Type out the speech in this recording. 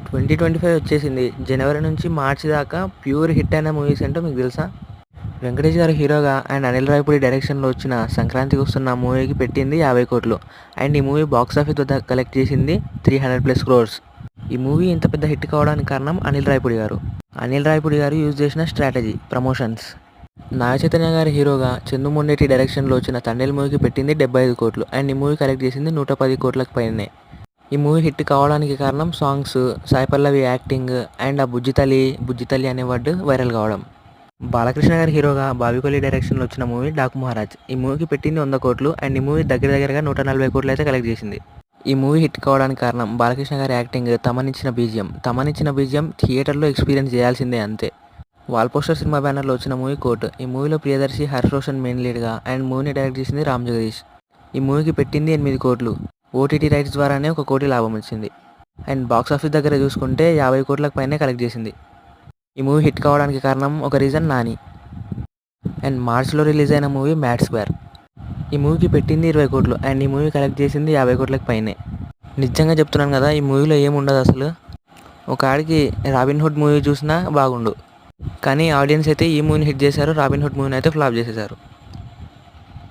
2025 వచ్చేసింది. జనవరి నుంచి మార్చి దాకా ప్యూర్ హిట్ అయిన మూవీస్ ఏంటో మీకు తెలుసా? వెంకటేష్ గారు హీరోగా అండ్ అనిల్ రావిపూడి డైరెక్షన్లో వచ్చిన సంక్రాంతికి వస్తున్న మూవీకి పెట్టింది 50 కోట్లు. అండ్ ఈ మూవీ బాక్స్ ఆఫీస్ వద్ద కలెక్ట్ చేసింది 300+ crores. ఈ మూవీ ఇంత పెద్ద హిట్ కావడానికి కారణం అనిల్ రావిపూడి గారు. అనిల్ రావిపూడి గారు యూజ్ చేసిన స్ట్రాటజీ ప్రమోషన్స్. నాగ చైతన్య గారి హీరోగా చందు మొండేటి డైరెక్షన్లో వచ్చిన తండేల్ మూవీకి పెట్టింది 75 కోట్లు. అండ్ ఈ మూవీ కలెక్ట్ చేసింది 110 కోట్లకు పైనే. ఈ మూవీ హిట్ కావడానికి కారణం songs, Sai Pallavi acting and ఆ బుజ్జితల్లి అనే వర్డ్ వైరల్ కావడం. బాలకృష్ణ గారి హీరోగా బాబీ కొలి డైరెక్షన్లో వచ్చిన మూవీ డాకు మహారాజ్. ఈ మూవీకి పెట్టింది 100 కోట్లు. అండ్ ఈ మూవీ దగ్గరగా 140 కోట్లు అయితే కలెక్ట్ చేసింది. ఈ మూవీ హిట్ కావడానికి కారణం బాలకృష్ణ గారి యాక్టింగ్, తమనిచ్చిన బీజిఎం థియేటర్లో ఎక్స్పీరియన్స్ చేయాల్సిందే అంతే. వాల్ పోస్టర్ సినిమా బ్యానర్లో వచ్చిన మూవీ కోర్ట్. ఈ మూవీలో ప్రియదర్శి, హర్ష్ రోషన్ మెయిన్ లీడ్గా అండ్ మూవీని డైరెక్ట్ చేసింది రామ్ జగదీష్. ఈ మూవీకి పెట్టింది 8 కోట్లు. ఓటీటీ రైట్స్ ద్వారానే 1 కోటి లాభం వచ్చింది. అండ్ బాక్స్ ఆఫీస్ దగ్గర చూసుకుంటే 50 కోట్లకు పైనే కలెక్ట్ చేసింది. ఈ మూవీ హిట్ కావడానికి కారణం ఒక రీజన్ నాని. అండ్ మార్చ్లో రిలీజ్ అయిన మూవీ మ్యాడ్ స్క్వేర్. ఈ మూవీకి పెట్టింది 20 కోట్లు. అండ్ ఈ మూవీ కలెక్ట్ చేసింది 50 కోట్లకు పైనే. నిజంగా చెప్తున్నాను కదా, ఈ మూవీలో ఏముండదు అసలు. ఒక ఆడికి రాబిన్ హుడ్ మూవీ చూసినా బాగుండు, కానీ ఆడియన్స్ అయితే ఈ మూవీని హిట్ చేశారు, రాబిన్ హుడ్ మూవీని అయితే ఫ్లాప్ చేసేశారు.